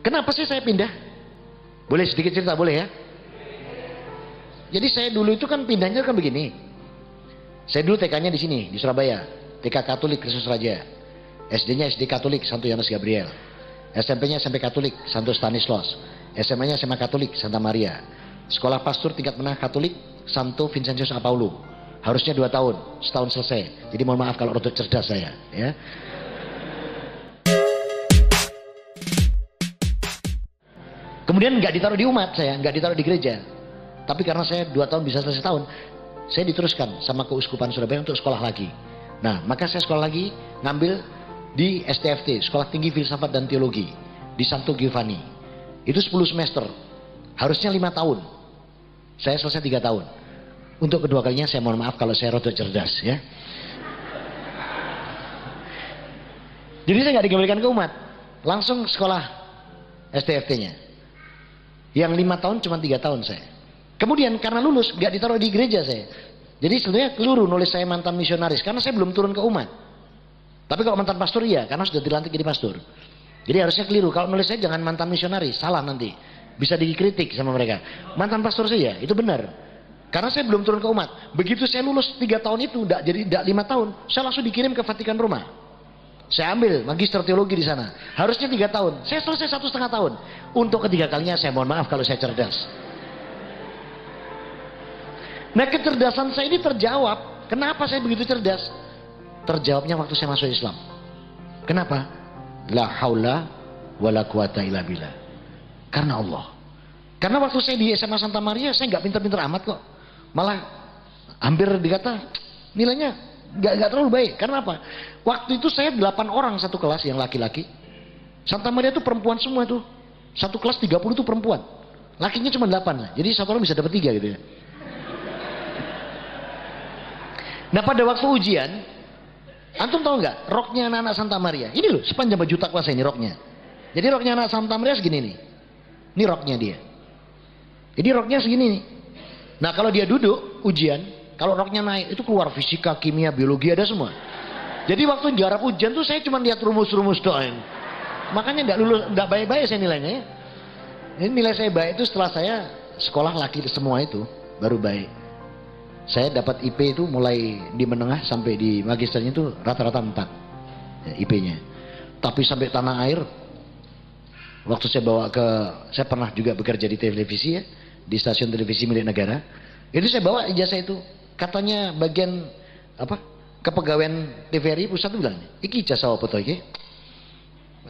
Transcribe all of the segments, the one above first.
Kenapa sih saya pindah? Boleh sedikit cerita, boleh ya? Jadi saya dulu itu kan pindahnya kan begini. Saya dulu TK-nya di sini, di Surabaya. TK Katolik Kristus Raja. SD-nya SD Katolik Santo Yohanes Gabriel. SMP-nya SMP Katolik Santo Stanislaus. SMA-nya SMA Katolik Santa Maria. Sekolah pastor tingkat menengah Katolik Santo Vincentius Apaulo. Harusnya 2 tahun, setahun selesai. Jadi mohon maaf kalau rotok cerdas saya, ya. Kemudian nggak ditaruh di umat saya, nggak ditaruh di gereja. Tapi karena saya 2 tahun bisa selesai setahun, saya diteruskan sama Keuskupan Surabaya untuk sekolah lagi. Nah, maka saya sekolah lagi, ngambil di STFT, Sekolah Tinggi Filsafat dan Teologi, di Santo Giovanni. Itu 10 semester, harusnya 5 tahun. Saya selesai 3 tahun. Untuk kedua kalinya saya mohon maaf kalau saya rotok cerdas, ya. Jadi saya nggak dikembalikan ke umat, langsung sekolah STFT-nya. Yang 5 tahun cuma 3 tahun saya. Kemudian karena lulus nggak ditaruh di gereja saya. Jadi sebenarnya keliru nulis saya mantan misionaris karena saya belum turun ke umat. Tapi kalau mantan pastor iya, karena sudah dilantik jadi pastor. Jadi harusnya keliru kalau nulis saya jangan mantan misionaris, salah nanti. Bisa dikritik sama mereka. Mantan pastor saya, itu benar. Karena saya belum turun ke umat. Begitu saya lulus 3 tahun itu, tidak 5 tahun, saya langsung dikirim ke Vatikan Roma. Saya ambil magister teologi di sana. Harusnya 3 tahun. Saya selesai 1,5 tahun. Untuk ketiga kalinya saya mohon maaf kalau saya cerdas. Nah, kecerdasan saya ini terjawab. Kenapa saya begitu cerdas? Terjawabnya waktu saya masuk Islam. Kenapa? La haula wala quwata illa billah. Karena Allah. Karena waktu saya di SMA Santa Maria, saya nggak pinter-pinter amat kok. Malah hampir dikata nilainya nggak terlalu baik. Karena apa? Waktu itu saya 8 orang satu kelas yang laki-laki. Santa Maria itu perempuan semua itu. Satu kelas 30 itu perempuan. Lakinya cuma 8 lah. Jadi satu orang bisa dapat 3 gitu ya. Nah, pada waktu ujian, antum tahu nggak roknya anak-anak Santa Maria? Ini loh sepanjang baju takwa saya ini roknya. Jadi roknya anak Santa Maria segini nih. Ini roknya dia. Jadi roknya segini nih. Nah, kalau dia duduk ujian, kalau roknya naik itu keluar fisika, kimia, biologi ada semua. Jadi waktu jarak ujian tuh saya cuma lihat rumus-rumus doang. Makanya enggak lulus, enggak baik-baik saya nilainya ya. Ini nilai saya baik itu setelah saya sekolah laki semua itu baru baik. Saya dapat IP itu mulai di menengah sampai di magisternya itu rata-rata 4 ya, IP-nya. Tapi sampai tanah air waktu saya bawa ke, saya pernah juga bekerja di televisi ya, di stasiun televisi milik negara. Itu saya bawa ijazah itu. Katanya bagian apa? Kepegawaian TVRI pusat itu bilang, "Iki ijazah apa to iki?"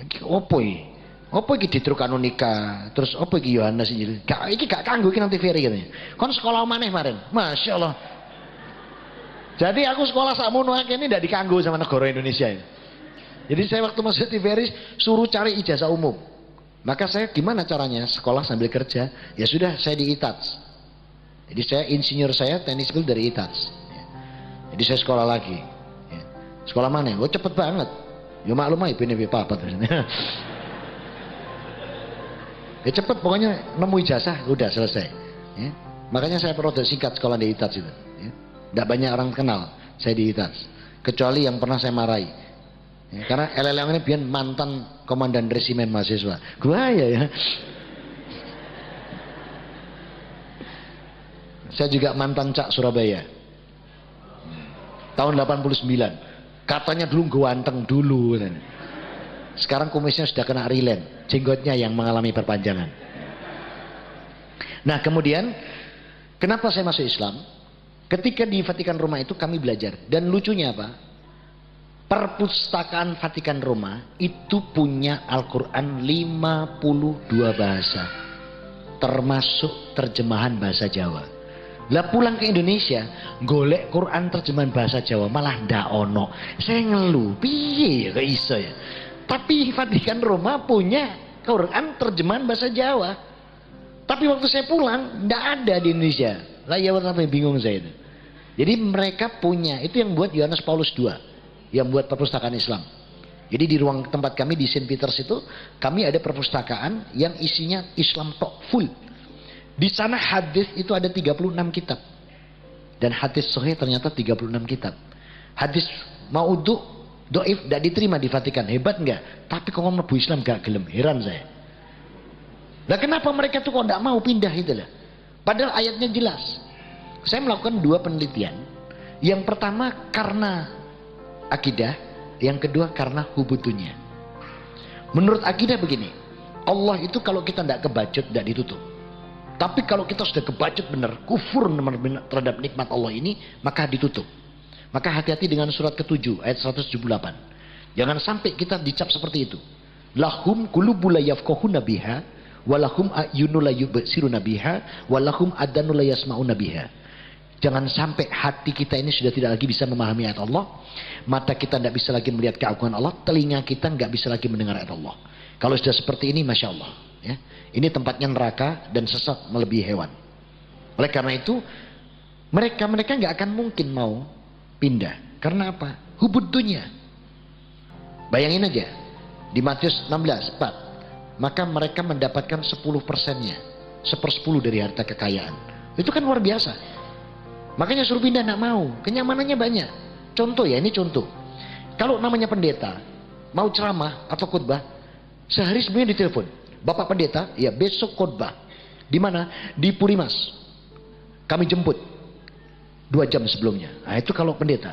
Iki opo iki? Opo iki Ditruk Kanonika? Terus opo iki Yohanes Injil? Iki gak kanggo iki nang TVRI katanya. Kon sekolah maneh kemarin. Masya Allah. Jadi aku sekolah sakmono akeh ini ndak dikanggo sama negara Indonesia ini. Jadi saya waktu masuk TVRI suruh cari ijazah umum. Maka saya gimana caranya sekolah sambil kerja? Ya sudah saya di ITATS. Jadi saya insinyur saya teknik sipil dari ITATS. Ya. Jadi saya sekolah lagi. Ya. Sekolah mana? Oh cepet banget. Ya maklum aja ini apa terus. Ya cepet pokoknya nemu ijazah udah selesai. Ya. Makanya saya produk singkat sekolah di ITATS itu. Ya. Nggak banyak orang kenal saya di ITATS. Kecuali yang pernah saya marahi. Ya, karena LLM ini biar mantan komandan resimen mahasiswa. Gua ya. Saya juga mantan Cak Surabaya. Tahun 89. Katanya dulu ganteng dulu. Sekarang kumisnya sudah kena rilen. Jenggotnya yang mengalami perpanjangan. Nah kemudian, kenapa saya masuk Islam? Ketika di Vatikan Roma itu kami belajar. Dan lucunya apa? Perpustakaan Vatikan Roma itu punya Al-Quran 52 bahasa. Termasuk terjemahan bahasa Jawa. Lah pulang ke Indonesia, golek Quran terjemahan bahasa Jawa malah ndak ono. Saya ngeluh, piye ya kok iso ya. Tapi Vatikan Roma punya Quran terjemahan bahasa Jawa. Tapi waktu saya pulang ndak ada di Indonesia. Lah ya sampai bingung saya itu. Jadi mereka punya, itu yang buat Yohanes Paulus II, yang buat perpustakaan Islam. Jadi di ruang tempat kami di Saint Peters itu, kami ada perpustakaan yang isinya Islam tok full. Di sana hadis itu ada 36 kitab. Dan hadis sahih ternyata 36 kitab. Hadis maudhu, doif, tidak diterima di Vatikan. Hebat enggak? Tapi kalau mlebu Islam gak gelem. Heran saya. Nah kenapa mereka tuh kok tidak mau pindah itu lah? Padahal ayatnya jelas. Saya melakukan 2 penelitian. Yang pertama karena akidah, yang kedua karena hubutunya. Menurut akidah begini, Allah itu kalau kita tidak kebacut, tidak ditutup. Tapi kalau kita sudah kebacut benar, kufur terhadap nikmat Allah ini, maka ditutup. Maka hati-hati dengan surat ke-7 ayat 178. Jangan sampai kita dicap seperti itu. Lahum qulubun la yafqahuna biha, walahum a'yunun la yubsiruna biha, walahum adhanun la yasma'una biha. Jangan sampai hati kita ini sudah tidak lagi bisa memahami ayat Allah, mata kita tidak bisa lagi melihat keagungan Allah, telinga kita nggak bisa lagi mendengar ayat Allah. Kalau sudah seperti ini, masya Allah, ya, ini tempatnya neraka dan sesat melebihi hewan. Oleh karena itu, mereka nggak akan mungkin mau pindah. Karena apa? Hubud dunia. Bayangin aja di Matius 16:4, maka mereka mendapatkan 10%-nya, 1/10 dari harta kekayaan. Itu kan luar biasa. Makanya suruh pindah nggak mau, kenyamanannya banyak. Contoh ya, ini contoh. Kalau namanya pendeta mau ceramah atau khutbah, sehari sebelumnya ditelepon, Bapak Pendeta, ya besok khutbah. Di mana? Di Purimas. Kami jemput 2 jam sebelumnya. Nah itu kalau pendeta.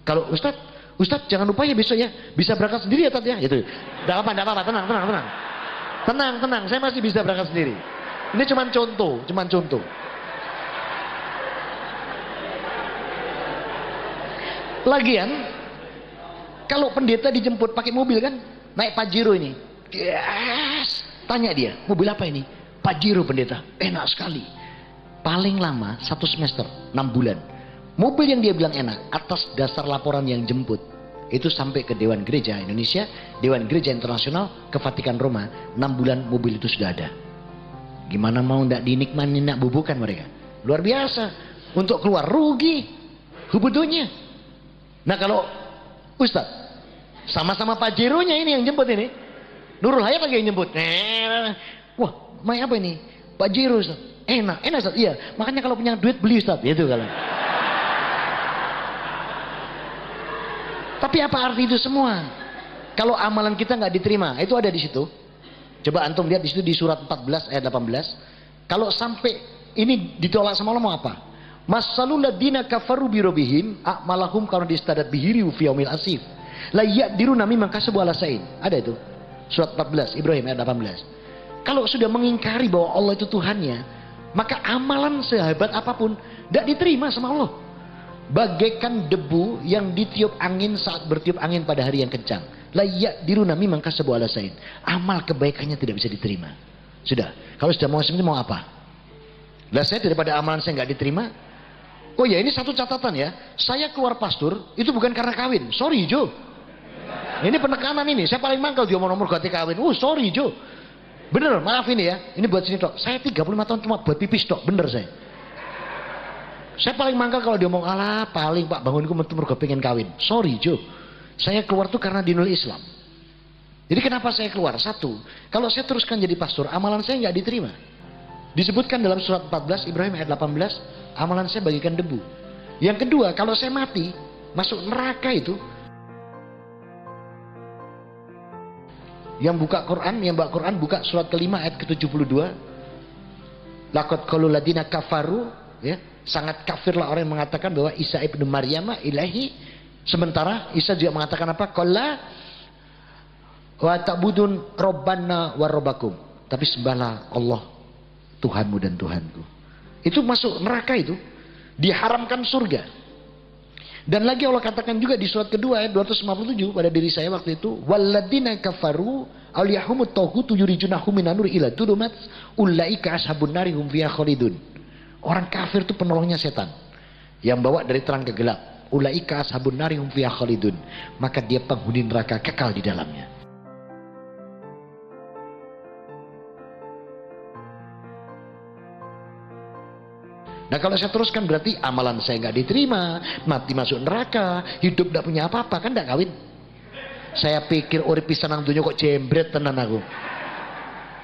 Kalau Ustadz jangan lupa ya besok ya, bisa berangkat sendiri ya Tat ya. Gitu. Tidak apa-apa, tenang. Tenang, saya masih bisa berangkat sendiri. Ini cuman contoh. Lagian kalau pendeta dijemput pakai mobil kan, naik Pajero ini, yes. Tanya dia, mobil apa ini? Pajero pendeta, enak sekali. Paling lama 1 semester, 6 bulan. Mobil yang dia bilang enak, atas dasar laporan yang jemput, itu sampai ke Dewan Gereja Indonesia, Dewan Gereja Internasional, ke Vatikan Roma, 6 bulan mobil itu sudah ada. Gimana mau ndak dinikmati, ndak bubukan mereka? Luar biasa. Untuk keluar rugi, hubudunya. Nah kalau Ustaz sama-sama Pajeronya ini yang jemput ini, Nurul Hayat lagi yang jemput. Wah, main apa ini? Pajero Ustaz. Enak Ustaz. Iya, makanya kalau punya duit beli Ustaz, gitu kalau. Tapi apa arti itu semua? Kalau amalan kita nggak diterima, itu ada di situ. Coba antum lihat di situ di surat 14 ayat 18. Kalau sampai ini ditolak sama Allah mau apa? Masalul ladina kafaru birobihim a'malahum karena distadat bihiri fi yaumil asif la yaqdiruna mimma kasabu ala sain. Ada itu surat 14 Ibrahim ayat 18. Kalau sudah mengingkari bahwa Allah itu Tuhannya, maka amalan sehebat apapun tidak diterima sama Allah. Bagaikan debu yang ditiup angin saat bertiup angin pada hari yang kencang. La yaqdiruna mimma kasabu ala sain. Amal kebaikannya tidak bisa diterima. Sudah, kalau sudah mau seperti mau apa? Lah saya daripada amalan saya nggak diterima. Oh ya, ini satu catatan ya. Saya keluar pastor itu bukan karena kawin. Sorry Jo. Ini penekanan ini. Saya paling mangkal dia mau nomor ganti kawin. Sorry Jo. Bener, maaf ini ya. Ini buat sini dok. Saya 35 tahun cuma buat pipis dok. Bener saya. Saya paling mangkal kalau dia ngomong alah paling Pak bangunku mergo pengen kawin. Sorry Jo. Saya keluar tuh karena dinul Islam. Jadi kenapa saya keluar? Satu, kalau saya teruskan jadi pastor, amalan saya nggak diterima. Disebutkan dalam surat 14 Ibrahim ayat 18, amalan saya bagikan debu. Yang kedua, kalau saya mati masuk neraka itu, yang buka Quran buka surat kelima ayat ke-72. Laqad qalul ladina kafaru, ya, sangat kafirlah orang yang mengatakan bahwa Isa ibnu Maryam ilahi. Sementara Isa juga mengatakan apa? Qala wa ta'budun rabbana wa rabbakum. Tapi sembahlah Allah Tuhanmu dan Tuhanku. Itu masuk neraka itu. Diharamkan surga. Dan lagi Allah katakan juga di surat kedua ayat 257 pada diri saya waktu itu. Walladzina kafaru awliyahumut taghutu yurijunahum minan nur ila dulumat ulaika ashabun nari hum fiha khalidun. Orang kafir itu penolongnya setan. Yang bawa dari terang ke gelap. Ulaika ashabun nari hum fiha khalidun. Maka dia penghuni neraka kekal di dalamnya. Nah kalau saya teruskan berarti amalan saya nggak diterima, mati masuk neraka, hidup tidak punya apa-apa, kan tidak kawin. Saya pikir urip pisan nang dunya kok jembret tenan aku.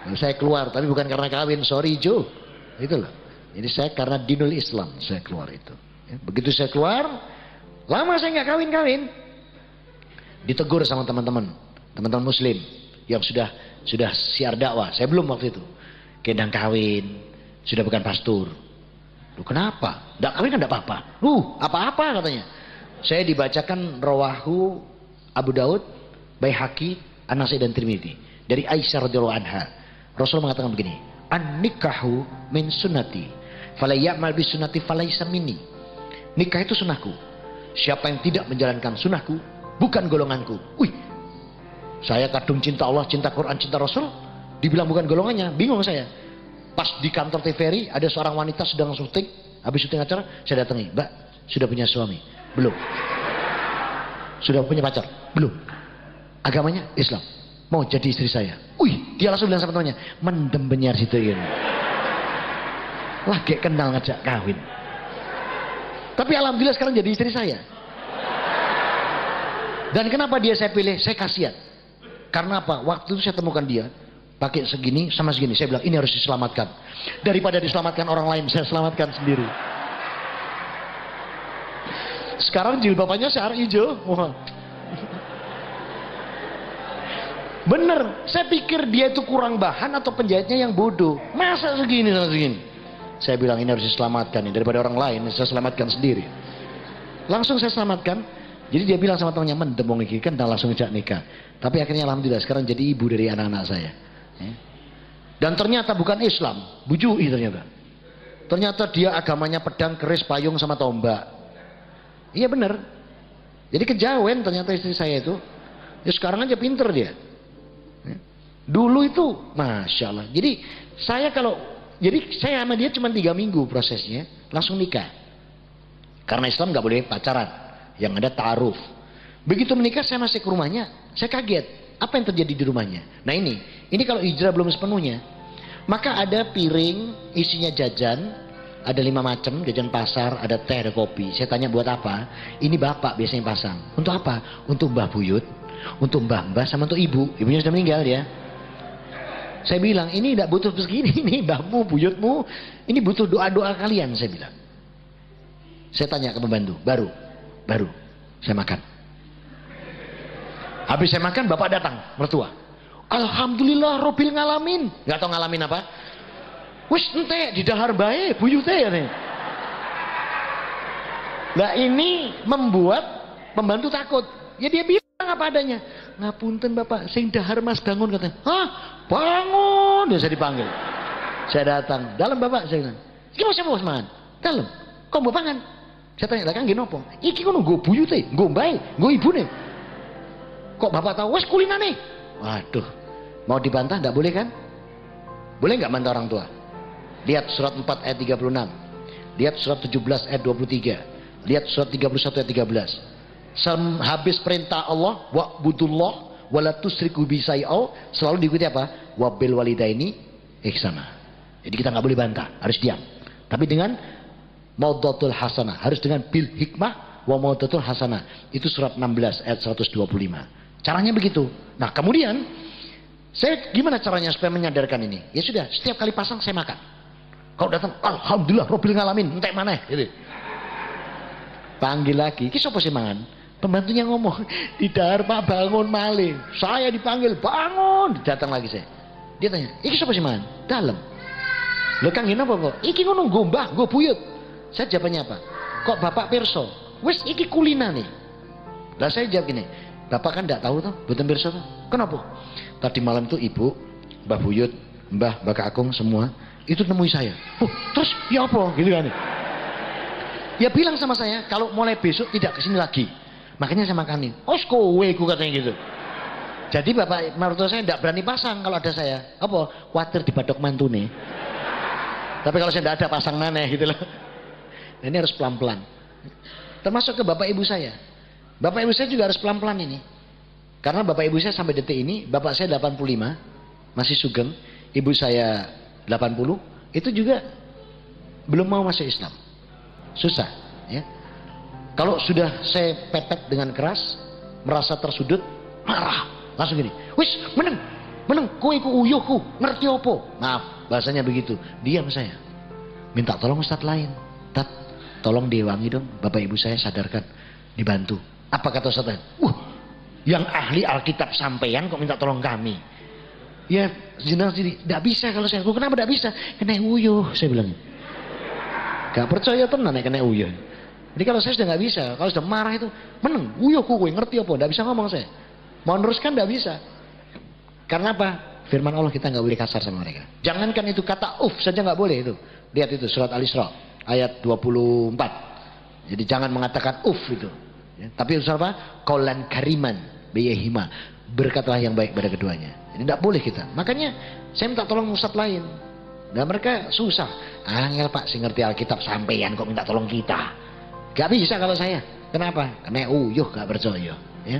Nah, saya keluar, tapi bukan karena kawin, sorry Jo, itu loh. Jadi saya karena dinul Islam saya keluar itu. Ya, begitu saya keluar, lama saya nggak kawin-kawin, ditegur sama teman-teman Muslim yang sudah siar dakwah. Saya belum waktu itu. kendang kawin, sudah bukan pastor. Loh, kenapa? Nggak kawin kan nggak apa-apa. Apa-apa katanya. Saya dibacakan Rawahu Abu Daud, Baihaqi, An-Nasai dan Tirmidzi dari Aisyah radhiyallahu anha. Rasul mengatakan begini, "An-nikahu min sunnati, fala ya'mal bi sunnati falaysa minni." Nikah itu sunnahku. Siapa yang tidak menjalankan sunnahku, bukan golonganku. Wih, saya kadung cinta Allah, cinta Quran, cinta Rasul, dibilang bukan golongannya, bingung saya. Pas di kantor TVRI ada seorang wanita sedang syuting, habis syuting acara, saya datangi, "Mbak, sudah punya suami?" "Belum." "Sudah punya pacar?" "Belum." "Agamanya Islam?" "Mau jadi istri saya." Wih, dia langsung bilang sama temannya, "Mendem benyar situ ini." Lagi kenal ngajak kawin. Tapi alhamdulillah sekarang jadi istri saya. Dan kenapa dia saya pilih? Saya kasihan. Karena apa? Waktu itu saya temukan dia pakai segini sama segini. Saya bilang ini harus diselamatkan. Daripada diselamatkan orang lain, saya selamatkan sendiri. Sekarang jilbabannya searah hijau. Wah. Bener, saya pikir dia itu kurang bahan atau penjahitnya yang bodoh. Masa segini sama segini? Saya bilang ini harus diselamatkan nih, daripada orang lain, saya selamatkan sendiri. Langsung saya selamatkan. Jadi dia bilang sama temannya, "Mendemong iki kan langsung ngejak nikah." Tapi akhirnya alhamdulillah sekarang jadi ibu dari anak-anak saya. Dan ternyata bukan Islam, bujui ternyata. Ternyata dia agamanya pedang, keris, payung sama tombak. Iya bener. Jadi kejawen ternyata istri saya itu. Ya sekarang aja pinter dia. Dulu itu, Masya Allah. Jadi saya sama dia cuma 3 minggu prosesnya, langsung nikah. Karena Islam nggak boleh pacaran, yang ada ta'aruf. Begitu menikah saya masih ke rumahnya, saya kaget. Apa yang terjadi di rumahnya? Nah ini kalau hijrah belum sepenuhnya. Maka ada piring isinya jajan, ada 5 macam, jajan pasar, ada teh, ada kopi. Saya tanya buat apa? Ini bapak biasanya pasang. Untuk apa? Untuk Mbah Buyut, untuk Mbah, sama untuk ibu. Ibunya sudah meninggal ya. Saya bilang, ini tidak butuh segini, ini mbahmu, buyutmu, ini butuh doa-doa kalian, saya bilang. Saya tanya ke pembantu, baru, saya makan. Habis saya makan, bapak datang, mertua. "Alhamdulillah, Robil ngalamin." Gak tau ngalamin apa? "Wis ente, di dahar bae, buyutnya ya nih." Nah ini membuat pembantu takut. Ya dia bilang apa adanya. "Ngapunten bapak, sing dahar mas bangun," katanya. "Hah? Bangun!" Ya saya dipanggil. Saya datang. "Dalam bapak," saya bilang. "Iki mau siapa mangan?" "Dalam." "Kok mau pangan?" Saya tanya, "Lah kan nggih nopo?" "Iki kono nggo buyute, nggo mbae, nggo ibune." "Kok bapak tahu?" "Wes kulinane." Waduh, mau dibantah enggak boleh kan? Boleh enggak bantah orang tua? Lihat surat 4 ayat 36. Lihat surat 17 ayat 23. Lihat surat 31 ayat 13. Habis perintah Allah, wa'budullah wala tusyriku bi syai'a, selalu diikuti apa? Wabil walidaini ihsana. Jadi kita nggak boleh bantah, harus diam. Tapi dengan maudhatul hasanah, harus dengan bil hikmah wa maudhatul hasanah. Itu surat 16 ayat 125. Caranya begitu. Nah, kemudian saya gimana caranya supaya menyadarkan ini? Ya sudah, setiap kali pasang saya makan. Kalau datang, "Alhamdulillah Rabbil ngalamin," entek maneh gitu. Panggil lagi, "Ki sapa sih mangan?" Pembantunya ngomong, "Di dahar Pak bangun malih." Saya dipanggil, "Bangun." Datang lagi saya. Dia tanya, "Iki sapa sih man?" "Dalam." "Lho Kang ngene apa kok?" "Iki ngono nggo mbah, nggo buyut." Saya jawabannya apa? "Kok bapak pirsa?" "Wis iki kulinane." Lah saya jawab gini, "Bapak kan enggak tahu toh, mboten pirsa toh." "Kenapa?" "Tadi malam tuh ibu, Mbah Buyut, Mbah Kakung semua itu nemui saya." "Oh, terus ya apa?" Gitu kan. Ya bilang sama saya, "Kalau mulai besok tidak kesini lagi." Makanya saya makanin. "Oh, kowe ku," katanya gitu. Jadi bapak mertua saya tidak berani pasang kalau ada saya. Apa? Khawatir dibadok mantune. Tapi kalau saya tidak ada pasang maneh gitu loh. Nah, ini harus pelan-pelan. Termasuk ke bapak ibu saya. Bapak ibu saya juga harus pelan-pelan ini. Karena bapak ibu saya sampai detik ini, bapak saya 85, masih sugeng. Ibu saya 80, itu juga belum mau masuk Islam. Susah, ya. Kalau sudah saya pepet dengan keras, merasa tersudut, marah, langsung gini, "Wis, meneng, kowe iku uyuhku, ngerti apa?" Maaf, bahasanya begitu. Diam saya. Minta tolong ustadz lain. "Tat, tolong diwangi dong, bapak ibu saya sadarkan, dibantu." Apa kata ustadz lain? "Yang ahli Alkitab sampeyan kok minta tolong kami?" Ya jenengan sendiri, tidak bisa kalau saya. Kenapa tidak bisa? Kena uyuh, saya bilang. Gak percaya tenan kena uyuh. Jadi kalau saya sudah nggak bisa, kalau sudah marah itu meneng, uyuh kuwe ngerti apa? Tidak bisa ngomong saya. Mau neruskan tidak bisa. Karena apa? Firman Allah kita nggak boleh kasar sama mereka. Jangankan itu kata saja nggak boleh itu. Lihat itu surat Al-Isra ayat 24. Jadi jangan mengatakan itu. Ya, tapi usaha apa? Qaulan kariman biyahima. Berkatalah yang baik pada keduanya. Jadi tidak boleh kita. Makanya saya minta tolong ustaz lain. Dan mereka susah. Angel Pak sih ngerti Alkitab sampeyan kok minta tolong kita. Gak bisa kalau saya. Kenapa? Karena uyuh gak percaya. Ya.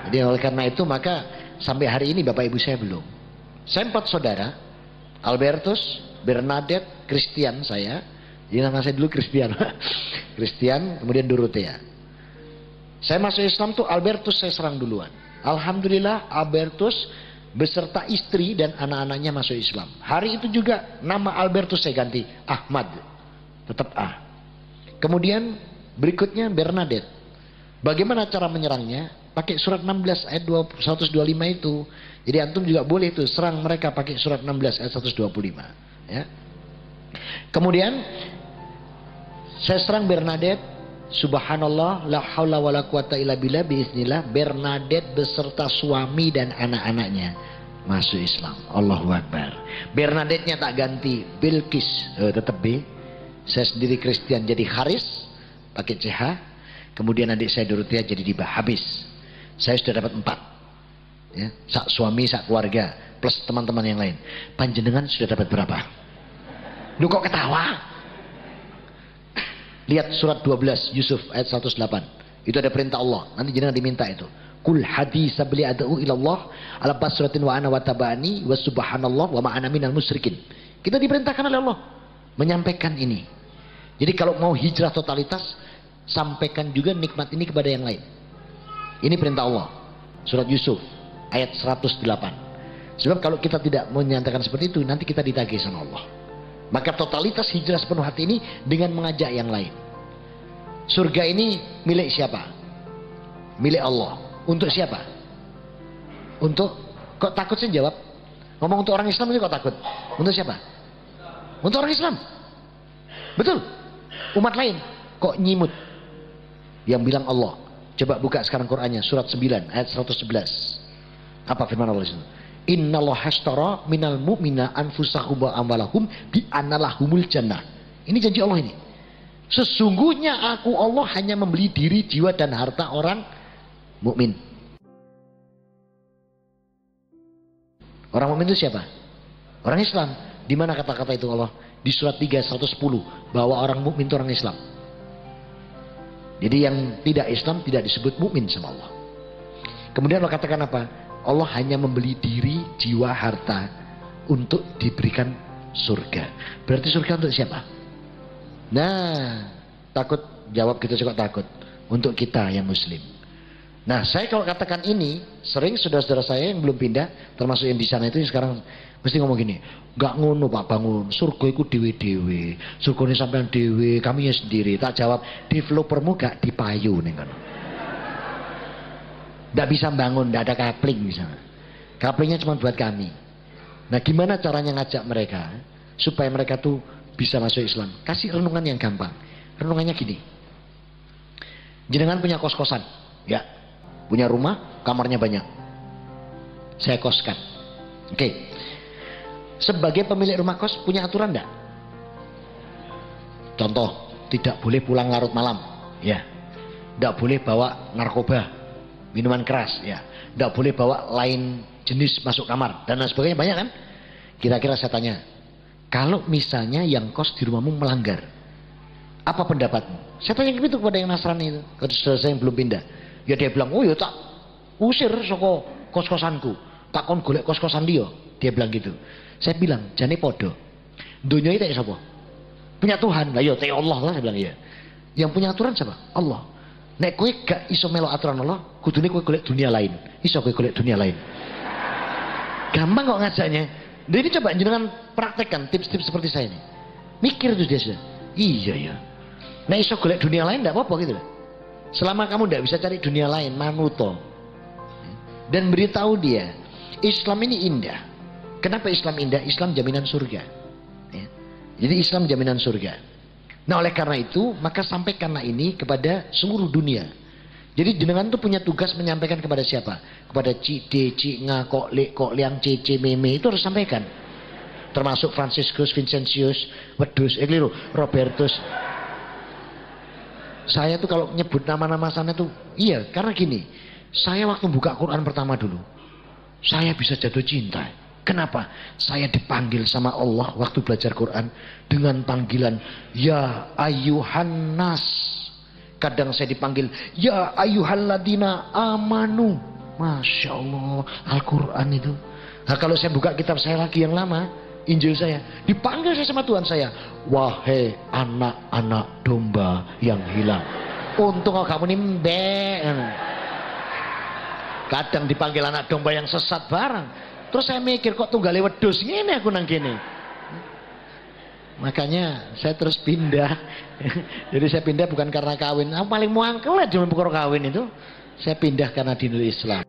Jadi oleh karena itu maka sampai hari ini Bapak Ibu saya belum. Saya 4 saudara. Albertus, Bernadette, Christian saya. Jadi nama saya dulu Christian. Christian, kemudian Dorothea. Saya masuk Islam tuh Albertus saya serang duluan. Alhamdulillah Albertus beserta istri dan anak-anaknya masuk Islam. Hari itu juga nama Albertus saya ganti Ahmad. Tetap A. Kemudian berikutnya Bernadette. Bagaimana cara menyerangnya? Pakai surat 16 ayat 125 itu. Jadi antum juga boleh tuh serang mereka pakai surat 16 ayat 125. Ya. Kemudian saya serang Bernadette. Subhanallah, la haula wala quwata illa billah, biiznillah. Bernadette beserta suami dan anak-anaknya masuk Islam. Allahu Akbar. Bernadette-nya tak ganti Bilqis, tetap B. Saya sendiri Kristen jadi Haris, pakai CH. Kemudian adik saya Dorothea jadi Dibah, habis. Saya sudah dapat 4. Ya, sak suami, sak keluarga, plus teman-teman yang lain. Panjenengan sudah dapat berapa? Lu kok ketawa? Lihat surat 12 Yusuf ayat 108. Itu ada perintah Allah. Nanti jenengan diminta itu. Kul hadisa beli ad'u ilallah ala basratin wa ana wa tabani wa subhanallah wa ma'ana minal musyrikin. Kita diperintahkan oleh Allah menyampaikan ini. Jadi kalau mau hijrah totalitas, sampaikan juga nikmat ini kepada yang lain. Ini perintah Allah. Surat Yusuf ayat 108. Sebab kalau kita tidak menyatakan seperti itu, nanti kita ditagih sama Allah. Maka totalitas hijrah sepenuh hati ini dengan mengajak yang lain. Surga ini milik siapa? Milik Allah. Untuk siapa? Untuk, kok takut sih jawab? Ngomong untuk orang Islam ini kok takut? Untuk siapa? Untuk orang Islam. Betul. Umat lain kok nyimut? Yang bilang Allah. Coba buka sekarang Qur'annya surat 9 ayat 111. Apa firman Allah di sini? Innallaha ashtara minal mu'mina anfusahum wa amwalahum bi annalahumul jannah. Ini janji Allah ini. Sesungguhnya aku Allah hanya membeli diri, jiwa dan harta orang mukmin. Orang mukmin itu siapa? Orang Islam. Di mana kata-kata itu Allah? Di surat 3 110 bahwa orang mukmin itu orang Islam. Jadi yang tidak Islam tidak disebut mukmin sama Allah. Kemudian Allah katakan apa? Allah hanya membeli diri, jiwa, harta untuk diberikan surga. Berarti surga untuk siapa? Nah, takut jawab gitu juga takut. Untuk kita yang muslim. Nah, saya kalau katakan ini, sering saudara-saudara saya yang belum pindah, termasuk yang di sana itu sekarang mesti ngomong gini, gak ngono Pak Bangun, surga itu dewe-dewe, surga ini sampean dewe, kami ya sendiri. Tak jawab, developermu gak dipayu nih kan. Tidak bisa bangun, tidak ada kapling misalnya. Kaplingnya cuma buat kami. Nah gimana caranya ngajak mereka supaya mereka tuh bisa masuk Islam? Kasih renungan yang gampang. Renungannya gini. Jenengan punya kos-kosan, ya, punya rumah, kamarnya banyak. Saya koskan. Oke. Sebagai pemilik rumah kos punya aturan enggak? Contoh, tidak boleh pulang larut malam, ya. Tidak boleh bawa narkoba. Minuman keras, ya. Tidak boleh bawa lain jenis masuk kamar dan lain sebagainya, banyak kan? Kira-kira saya tanya, kalau misalnya yang kos di rumahmu melanggar, apa pendapatmu? Saya tanya gitu kepada yang Nasrani itu, ke saudara saya yang belum pindah. Ya dia bilang, oh ya tak usir soko kos-kosanku, tak kon golek kos-kosan dia. Dia bilang gitu. Saya bilang, jane podo. Dunia itu siapa? Punya Tuhan. Lah ya, Allah lah, saya bilang ya. Yang punya aturan siapa? Allah. Nek kowe gak iso melo aturan Allah, kudune kowe golek dunia lain. Iso kowe golek dunia lain. Gampang kok ngajaknya. Dan ini coba jenengan praktekkan tips-tips seperti saya ini. Mikir tuh dia sudah. Iya ya. Nek iso golek dunia lain enggak apa-apa gitu loh. Selama kamu enggak bisa cari dunia lain, manuto. Dan beritahu dia, Islam ini indah. Kenapa Islam indah? Islam jaminan surga. Ya. Jadi Islam jaminan surga. Nah oleh karena itu, maka sampaikanlah ini kepada seluruh dunia. Jadi jenengan tuh punya tugas menyampaikan kepada siapa? Kepada Cik D, Cik Nga, Kok Lek, Kok Liang, Cece, Meme, itu harus sampaikan. Termasuk Franciscus, Vincentius, Wedus, keliru, Robertus. Saya tuh kalau nyebut nama-nama sana tuh, iya, karena gini, saya waktu buka Quran pertama dulu, saya bisa jatuh cinta. Kenapa? Saya dipanggil sama Allah waktu belajar Quran dengan panggilan Ya Ayyuhan Nas. Kadang saya dipanggil Ya Ayyuhalladina Amanu. Masya Allah, Al-Quran itu. Nah kalau saya buka kitab saya lagi yang lama, Injil saya, dipanggil saya sama Tuhan saya, wahai anak-anak domba yang hilang. Untung kamu ini mbek. Kadang dipanggil anak domba yang sesat barang. Terus saya mikir kok tunggale wedhus ngene aku nang kene. Makanya saya terus pindah. Jadi saya pindah bukan karena kawin. Aku paling muangkel aja perkara kawin itu. Saya pindah karena dinul Islam.